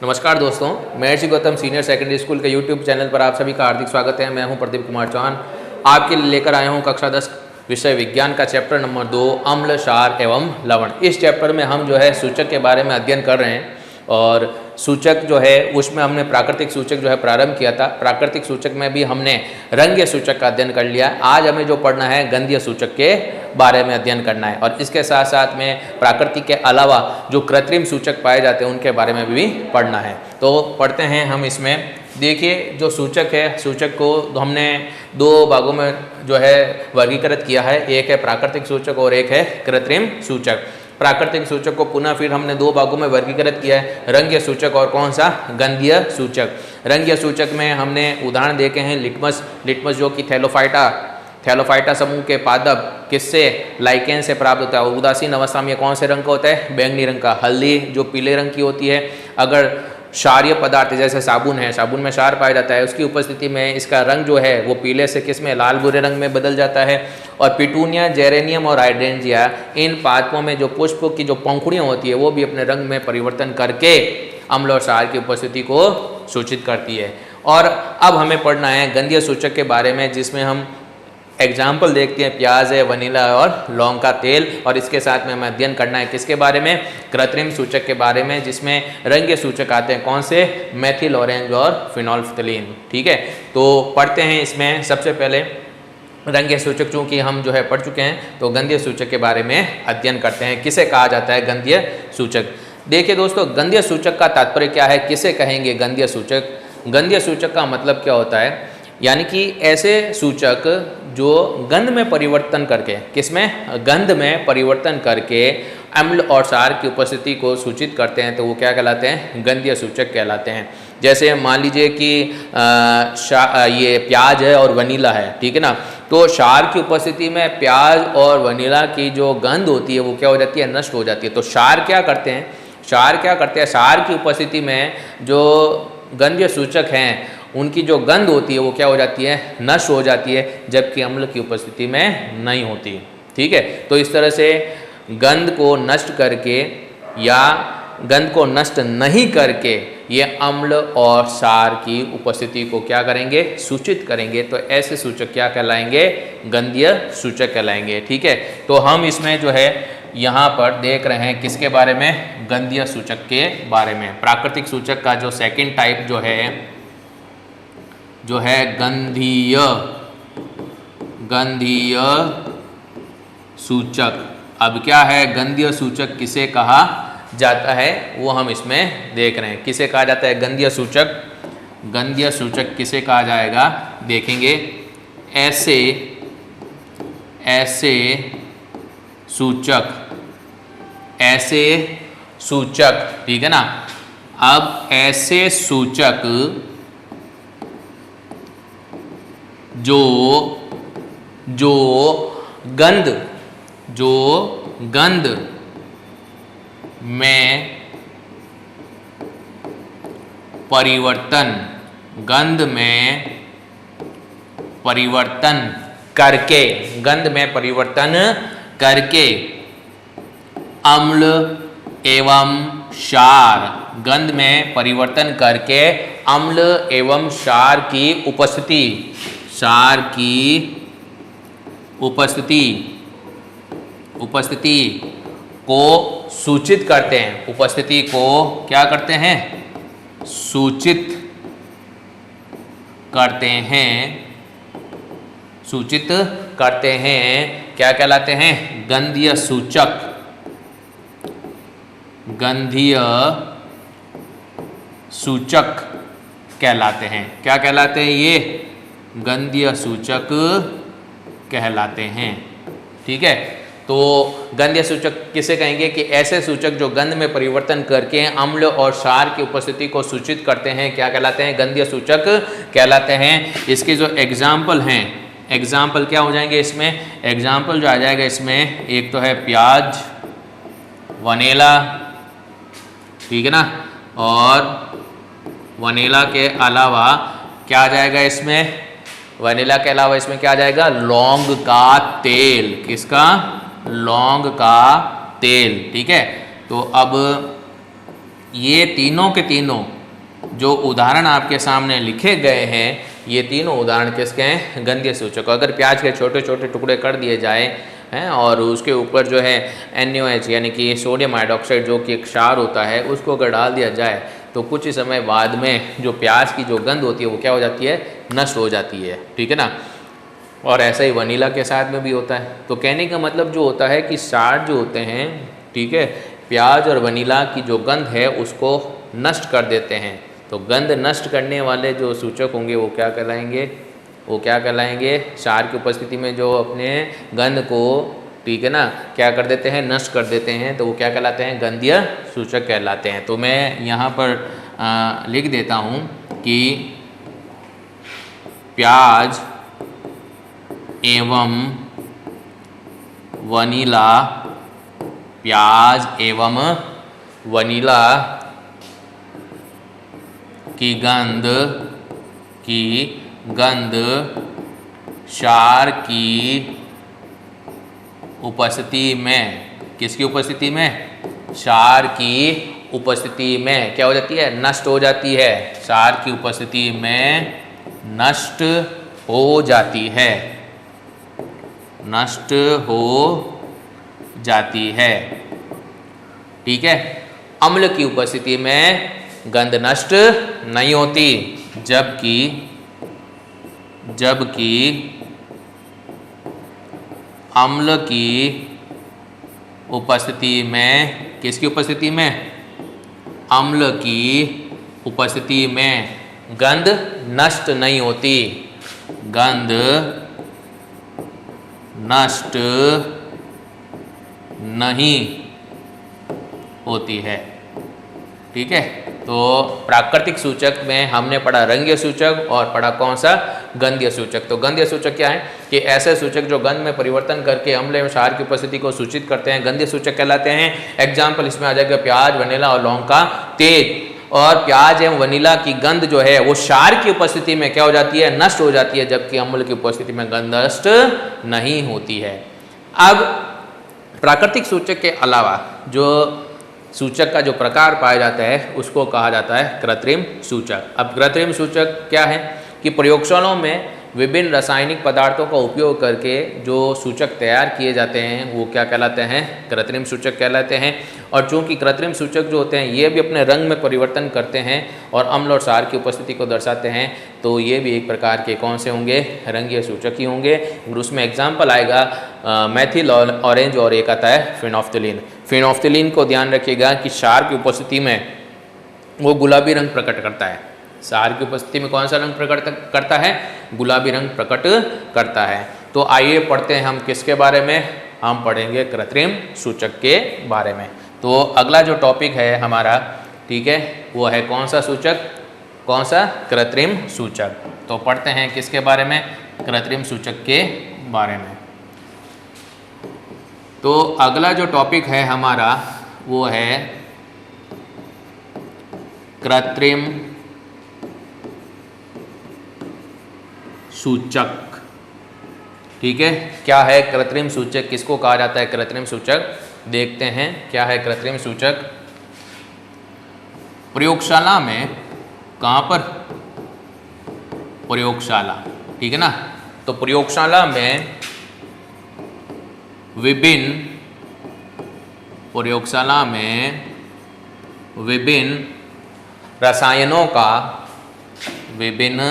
नमस्कार दोस्तों, महर्षि Gautam senior secondary school के यूट्यूब चैनल पर आप सभी का हार्दिक स्वागत है। मैं हूं प्रदीप कुमार चौहान। आपके लिए लेकर आया हूं कक्षा 10 विषय विज्ञान का चैप्टर नंबर 2 अम्ल, क्षार एवं लवण। इस चैप्टर में हम जो है सूचक के बारे में अध्ययन कर रहे हैं और सूचक जो है उसमें हमने प्राकृतिक सूचक जो है प्रारंभ किया था। प्राकृतिक सूचक में भी हमने रंगीय सूचक का अध्ययन कर लिया। आज हमें जो पढ़ना है गंधीय सूचक के बारे में अध्ययन करना है और इसके साथ साथ में प्राकृतिक के अलावा जो कृत्रिम सूचक पाए जाते हैं उनके बारे में भी पढ़ना है। तो पढ़ते हैं हम इसमें। देखिए, जो सूचक है, सूचक को हमने दो भागों में जो है वर्गीकृत किया है। एक है प्राकृतिक सूचक और एक है कृत्रिम सूचक। प्राकृतिक सूचक को पुनः फिर हमने दो भागों में वर्गीकृत किया है, रंगीय सूचक और कौन सा, गंधीय सूचक। रंगीय सूचक में हमने उदाहरण देखे हैं लिटमस जो कि थैलोफाइटा समूह के पादप किससे, लाइकेन से प्राप्त होता है। और उदासीन अवस्था में कौन से रंग का होता है, बैंगनी रंग का। हल्दी जो पीले रंग की होती है। अगर क्षारीय पदार्थ जैसे साबुन है, साबुन में क्षार पाया जाता है, उसकी उपस्थिति में इसका रंग जो है वो पीले से किस में, लाल भूरे रंग में बदल जाता है। और पिटूनिया, जेरेनियम और हाइड्रेंजिया, इन पादपों में जो पुष्प की जो पंखुड़ियाँ होती है वो भी अपने रंग में परिवर्तन करके अम्ल और क्षार की उपस्थिति को सूचित करती है। और अब हमें पढ़ना है गंधीय सूचक के बारे में, जिसमें हम एग्जाम्पल देखते हैं, प्याज है, वनीला और लौंग का तेल। और इसके साथ में हमें अध्ययन करना है किसके बारे में, कृत्रिम सूचक के बारे में, जिसमें रंगीय सूचक आते हैं कौन से, मेथिल ऑरेंज और फिनोल्फ्थलीन। ठीक है, तो पढ़ते हैं इसमें। सबसे पहले रंगीय सूचक चूँकि हम जो है पढ़ चुके हैं, तो गंधीय सूचक के बारे में अध्ययन करते हैं। किसे कहा जाता है गंधीय सूचक। देखिए दोस्तों, गंधीय सूचक का तात्पर्य क्या है, किसे कहेंगे गंधीय सूचक। गंधीय सूचक का मतलब क्या होता है, यानी कि ऐसे सूचक जो गंध में परिवर्तन करके, किसमें, गंध में परिवर्तन करके अम्ल और क्षार की उपस्थिति को सूचित करते हैं, तो वो क्या कहलाते हैं, गंधीय सूचक कहलाते हैं। जैसे मान लीजिए कि ये प्याज है और वनीला है, ठीक है ना। तो क्षार की उपस्थिति में प्याज और वनीला की जो गंध होती है वो क्या हो जाती है, नष्ट हो जाती है। तो क्षार क्या करते हैं, क्षार की उपस्थिति में जो गंधीय सूचक हैं उनकी जो गंध होती है वो क्या हो जाती है, नष्ट हो जाती है, जबकि अम्ल की उपस्थिति में नहीं होती। ठीक है, तो इस तरह से गंध को नष्ट करके या गंध को नष्ट नहीं करके ये अम्ल और क्षार की उपस्थिति को क्या करेंगे, सूचित करेंगे। तो ऐसे सूचक क्या कहलाएंगे, गंधीय सूचक कहलाएंगे। ठीक है, तो हम इसमें जो है यहाँ पर देख रहे हैं किसके बारे में, गंधीय सूचक के बारे में। प्राकृतिक सूचक का जो सेकंड टाइप जो है गंधीय सूचक। अब क्या है, गंधीय सूचक किसे कहा जाता है वो हम इसमें देख रहे हैं। किसे कहा जाता है गंधीय सूचक। गंधीय सूचक किसे कहा जाएगा देखेंगे। ऐसे सूचक, ठीक है ना। अब ऐसे सूचक जो गंध में परिवर्तन करके अम्ल एवं क्षार, गंध में परिवर्तन करके अम्ल एवं क्षार की उपस्थिति को सूचित करते हैं। उपस्थिति को क्या करते हैं, सूचित करते हैं। क्या कहलाते हैं, गंधीय सूचक कहलाते हैं। क्या कहलाते हैं ये, गंधीय सूचक कहलाते हैं। ठीक है, तो गंधीय सूचक किसे कहेंगे कि ऐसे सूचक जो गंध में परिवर्तन करके अम्ल और क्षार की उपस्थिति को सूचित करते हैं, क्या कहलाते हैं, गंधीय सूचक कहलाते हैं। इसके जो एग्जाम्पल हैं, एग्जाम्पल क्या हो जाएंगे इसमें, एग्जाम्पल जो आ जाएगा इसमें, एक तो है प्याज, वनीला, ठीक है ना। और वनीला के अलावा क्या आ जाएगा इसमें, वनीला के अलावा इसमें क्या आ जाएगा, लौंग का तेल। किसका, लौंग का तेल। ठीक है, तो अब ये तीनों के तीनों जो उदाहरण आपके सामने लिखे गए हैं, ये तीनों उदाहरण किसके हैं? गंधीय सूचक। अगर प्याज के छोटे छोटे टुकड़े कर दिए जाए हैं और उसके ऊपर जो है NaOH यानी कि सोडियम हाइड्रोक्साइड जो कि एक क्षार होता है, उसको अगर डाल दिया जाए तो कुछ ही समय बाद में जो प्याज की जो गंध होती है वो क्या हो जाती है? नष्ट हो जाती है। ठीक है ना। और ऐसा ही वनीला के साथ में भी होता है। तो कहने का मतलब जो होता है कि क्षार जो होते हैं, ठीक है, प्याज और वनीला की जो गंध है उसको नष्ट कर देते हैं। तो गंध नष्ट करने वाले जो सूचक होंगे वो क्या कहलाएंगे? वो क्या कहलाएंगे? क्षार की उपस्थिति में जो अपने गंध को, ठीक है ना, क्या कर देते हैं? नष्ट कर देते हैं, तो वो क्या कहलाते हैं? गंधीय सूचक कहलाते हैं। तो मैं यहाँ पर लिख देता हूँ कि प्याज एवं वनीला, प्याज एवं वनीला की गंध क्षार की उपस्थिति में, किसकी उपस्थिति में? क्षार की उपस्थिति में क्या हो जाती है? नष्ट हो जाती है। क्षार की उपस्थिति में नष्ट हो जाती है, नष्ट हो जाती है। ठीक है। अम्ल की उपस्थिति में गंध नष्ट नहीं होती, जबकि अम्ल की उपस्थिति में, किसकी उपस्थिति में? अम्ल की उपस्थिति में गंध नष्ट नहीं होती, गंध नष्ट नहीं होती है। ठीक है। तो प्राकृतिक सूचक में हमने पढ़ा रंगीय सूचक और पढ़ा कौन सा? गंधीय सूचक। तो गंधीय सूचक क्या है? कि ऐसे सूचक जो गंध में परिवर्तन करके अम्ल एवं क्षार की उपस्थिति को सूचित करते हैं, गंधीय सूचक कहलाते हैं। एग्जाम्पल इसमें आ जाएगा प्याज, वनीला और लौंग का तेज। और प्याज एवं वनीला की गंध जो है वो क्षार की उपस्थिति में क्या हो जाती है? नष्ट हो जाती है, जबकि अम्ल की उपस्थिति में गंध नष्ट नहीं होती है। अब प्राकृतिक सूचक के अलावा जो सूचक का जो प्रकार पाया जाता है उसको कहा जाता है कृत्रिम सूचक। अब कृत्रिम सूचक क्या है? कि प्रयोगशालाओं में विभिन्न रासायनिक पदार्थों का उपयोग करके जो सूचक तैयार किए जाते हैं वो क्या कहलाते हैं? कृत्रिम सूचक कहलाते हैं। और चूंकि कृत्रिम सूचक जो होते हैं ये भी अपने रंग में परिवर्तन करते हैं और अम्ल और क्षार की उपस्थिति को दर्शाते हैं, तो ये भी एक प्रकार के कौन से होंगे? रंगीय सूचक ही होंगे। और उसमें एग्जाम्पल आएगा मैथिल ऑरेंज और एक आता है फिनोफ्थलीन। फिनोफ्थलीन को ध्यान रखिएगा कि क्षार की उपस्थिति में वो गुलाबी रंग प्रकट करता है। क्षार की उपस्थिति में कौन सा रंग प्रकट करता है? गुलाबी रंग प्रकट करता है। तो आइए पढ़ते हैं हम किसके बारे में? हम पढ़ेंगे कृत्रिम सूचक के बारे में। तो अगला जो टॉपिक है हमारा, ठीक है, वो है कौन सा सूचक? कौन सा? कृत्रिम सूचक। तो पढ़ते हैं किसके बारे में? कृत्रिम सूचक के बारे में। तो अगला जो टॉपिक है हमारा वो है कृत्रिम सूचक। ठीक है। क्या है कृत्रिम सूचक? किसको कहा जाता है कृत्रिम सूचक? देखते हैं क्या है कृत्रिम सूचक। प्रयोगशाला में, कहाँ पर? प्रयोगशाला। ठीक है ना। तो प्रयोगशाला में विभिन्न रसायनों का, विभिन्न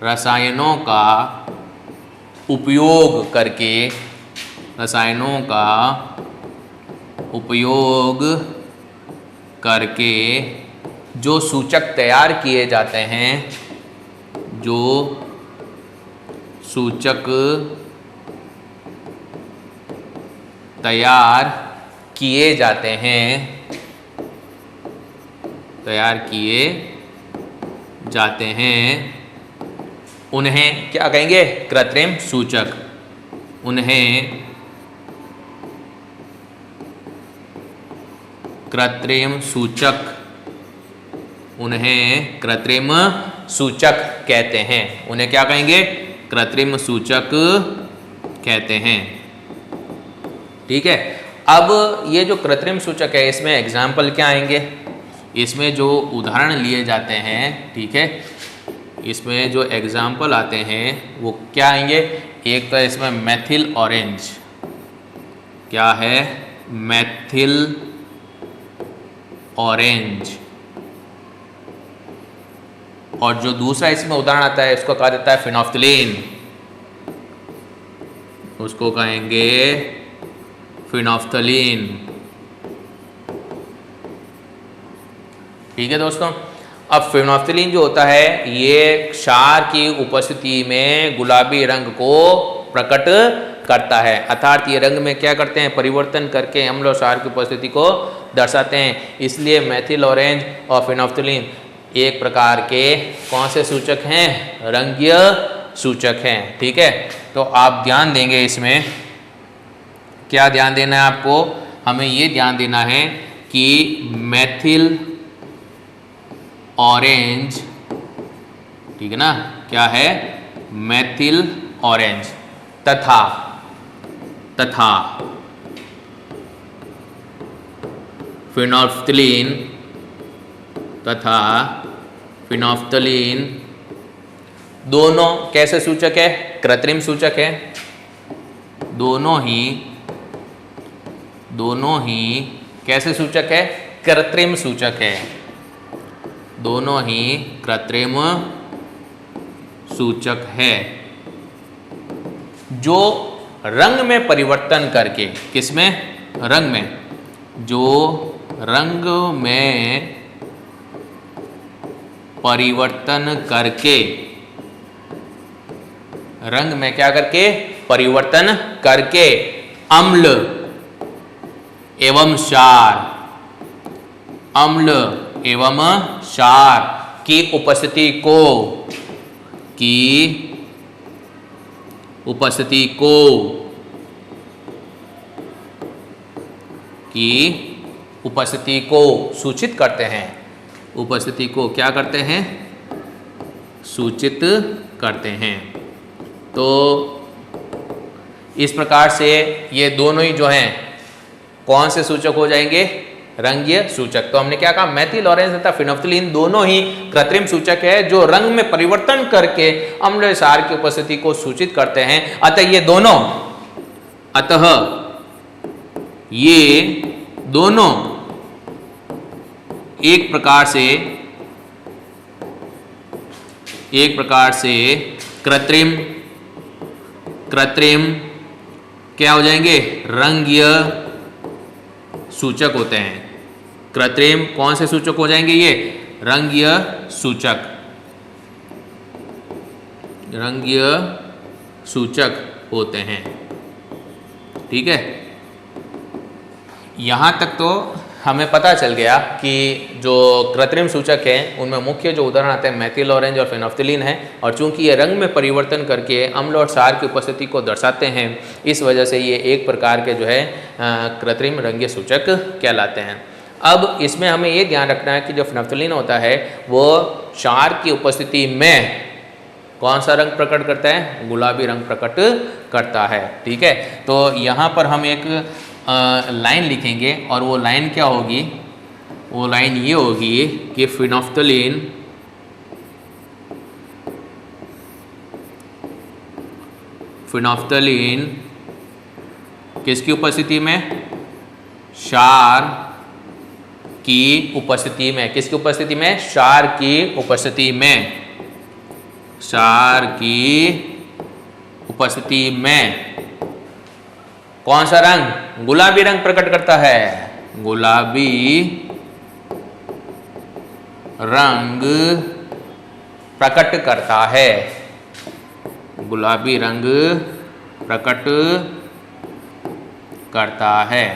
रसायनों का उपयोग करके, रसायनों का उपयोग करके जो सूचक तैयार किए जाते हैं, जो सूचक तैयार किए जाते हैं, तैयार किए जाते हैं, उन्हें क्या कहेंगे? कृत्रिम सूचक। उन्हें कृत्रिम सूचक, उन्हें कृत्रिम सूचक कहते हैं। उन्हें क्या कहेंगे? कृत्रिम सूचक कहते हैं। ठीक है। अब ये जो कृत्रिम सूचक है इसमें एग्जाम्पल क्या आएंगे, इसमें जो उदाहरण लिए जाते हैं, ठीक है, इसमें जो एग्जाम्पल आते हैं वो क्या आएंगे। एक तो इसमें मेथिल ऑरेंज, क्या है, मेथिल ऑरेंज। और जो दूसरा इसमें उदाहरण आता है उसको कहा जाता है फिनोफ्थलीन, उसको कहेंगे फिनोफ्थलीन। ठीक है दोस्तों। अब फिनोफ्थलीन जो होता है ये क्षार की उपस्थिति में गुलाबी रंग को प्रकट करता है, अर्थात ये रंग में क्या करते हैं, परिवर्तन करके अम्ल और क्षार की उपस्थिति को दर्शाते हैं। इसलिए मेथिल ऑरेंज और फिनोफ्थलीन एक प्रकार के कौन से सूचक हैं, रंगीय सूचक हैं। ठीक है, तो आप ध्यान देंगे इसमें, क्या ध्यान देना है आपको, हमें ये ध्यान देना है कि मेथिल ऑरेंज, ठीक है ना, क्या है, मेथिल ऑरेंज तथा फिनोफ्थलीन दोनों कैसे सूचक है, कृत्रिम सूचक है। दोनों ही कैसे सूचक है, कृत्रिम सूचक है। दोनों ही कृत्रिम सूचक है जो रंग में परिवर्तन करके, किसमें, रंग में, जो रंग में परिवर्तन करके, रंग में क्या करके, परिवर्तन करके अम्ल एवं क्षार, अम्ल एवं क्षार की उपस्थिति को सूचित करते हैं, उपस्थिति को क्या करते हैं, सूचित करते हैं। तो इस प्रकार से ये दोनों ही जो हैं कौन से सूचक हो जाएंगे, रंगीय सूचक। तो हमने क्या कहा, मेथिल ऑरेंज तथा फिनोफ्थलीन दोनों ही कृत्रिम सूचक है जो रंग में परिवर्तन करके अम्ल क्षार की उपस्थिति को सूचित करते हैं। अतः ये दोनों एक प्रकार से कृत्रिम क्या हो जाएंगे, रंगीय सूचक होते हैं। कृत्रिम कौन से सूचक हो जाएंगे, ये रंगीय सूचक होते हैं। ठीक है, यहाँ तक तो हमें पता चल गया कि जो कृत्रिम सूचक हैं उनमें मुख्य जो उदाहरण आते हैं मेथिल ऑरेंज और फिनोफ्थलीन है, और चूंकि ये रंग में परिवर्तन करके अम्ल और क्षार की उपस्थिति को दर्शाते हैं, इस वजह से ये एक प्रकार के जो है कृत्रिम रंगीय सूचक कहलाते हैं। अब इसमें हमें ये ध्यान रखना है कि जो फिनोफ्थलीन होता है वो क्षार की उपस्थिति में कौन सा रंग प्रकट करता है, गुलाबी रंग प्रकट करता है। ठीक है, तो यहाँ पर हम एक लाइन लिखेंगे और वो लाइन क्या होगी, वो लाइन ये होगी कि फिनोफ्थलीन किसकी उपस्थिति में, क्षार की उपस्थिति में, किसकी उपस्थिति में, क्षार की उपस्थिति में, क्षार की उपस्थिति में कौन सा रंग, गुलाबी रंग प्रकट करता है, गुलाबी रंग प्रकट करता है, गुलाबी रंग प्रकट करता है।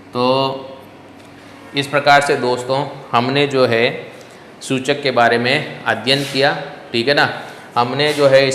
तो इस प्रकार से दोस्तों हमने जो है सूचक के बारे में अध्ययन किया। ठीक है ना, हमने जो है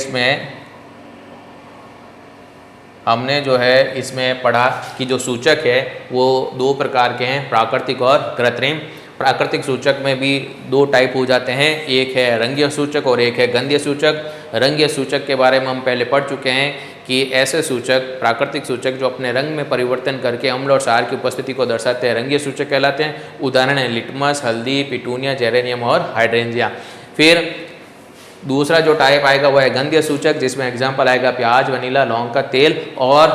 इसमें पढ़ा कि जो सूचक है वो दो प्रकार के हैं, प्राकृतिक और कृत्रिम। प्राकृतिक सूचक में भी दो टाइप हो जाते हैं, एक है रंगीय सूचक और एक है गंधीय सूचक। रंगीय सूचक के बारे में हम पहले पढ़ चुके हैं कि ऐसे सूचक, प्राकृतिक सूचक जो अपने रंग में परिवर्तन करके अम्ल और क्षार की उपस्थिति को दर्शाते हैं, रंगीय सूचक कहलाते हैं। उदाहरण है लिटमस, हल्दी, पिटूनिया, जेरेनियम और हाइड्रेंजिया। फिर दूसरा जो टाइप आएगा वो है गंधीय सूचक, जिसमें एग्जाम्पल आएगा प्याज, वनीला, लौंग का तेल। और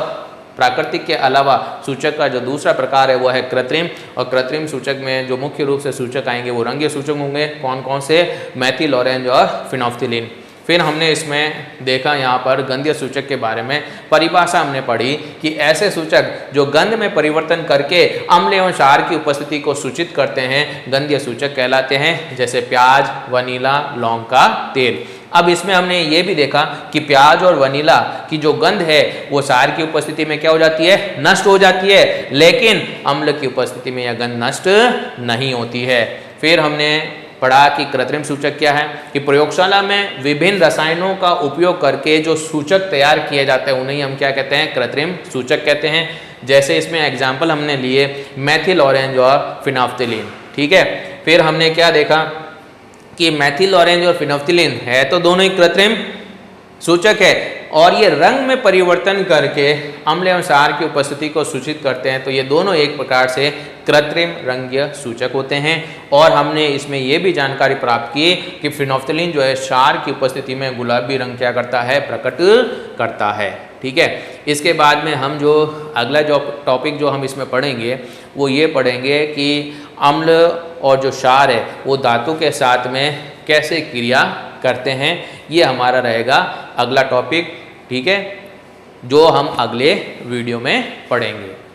प्राकृतिक के अलावा सूचक का जो दूसरा प्रकार है वो है कृत्रिम, और कृत्रिम सूचक में जो मुख्य रूप से सूचक आएंगे वो रंगीय सूचक होंगे। कौन कौन से? मेथिल, ऑरेंज और फिनोल्फ्थीलीन। फिर हमने इसमें देखा यहाँ पर गंधीय सूचक के बारे में परिभाषा हमने पढ़ी कि ऐसे सूचक जो गंध में परिवर्तन करके अम्ल एवं क्षार की उपस्थिति को सूचित करते हैं गंधीय सूचक कहलाते हैं, जैसे प्याज, वनीला, लौंग का तेल। अब इसमें हमने ये भी देखा कि प्याज और वनीला की जो गंध है वो क्षार की उपस्थिति में क्या हो जाती है? नष्ट हो जाती है, लेकिन अम्ल की उपस्थिति में यह गंध नष्ट नहीं होती है। फिर हमने पढ़ा कि कृत्रिम सूचक क्या है, कि प्रयोगशाला में विभिन्न रसायनों का उपयोग करके जो सूचक तैयार किए जाते हैं उन्हें हम क्या कहते हैं? कृत्रिम सूचक कहते हैं। जैसे इसमें एग्जाम्पल हमने लिए मेथिल, ऑरेंज और फिनोल्फ्थीलीन। ठीक है, फिर हमने क्या देखा कि मेथिल, ऑरेंज और फिनोल्फ्थीलीन है तो दोनों ही कृत्रिम सूचक है, और ये रंग में परिवर्तन करके अम्ल एवं क्षार की उपस्थिति को सूचित करते हैं, तो ये दोनों एक प्रकार से कृत्रिम रंगीय सूचक होते हैं। और हमने इसमें ये भी जानकारी प्राप्त की कि फिनोल्फ्थीलीन जो है क्षार की उपस्थिति में गुलाबी रंग क्या करता है? प्रकट करता है। ठीक है, इसके बाद में हम जो अगला जो टॉपिक जो हम इसमें पढ़ेंगे वो ये पढ़ेंगे कि अम्ल और जो क्षार है वो धातु के साथ में कैसे क्रिया करते हैं। ये हमारा रहेगा अगला टॉपिक। ठीक है, जो हम अगले वीडियो में पढ़ेंगे।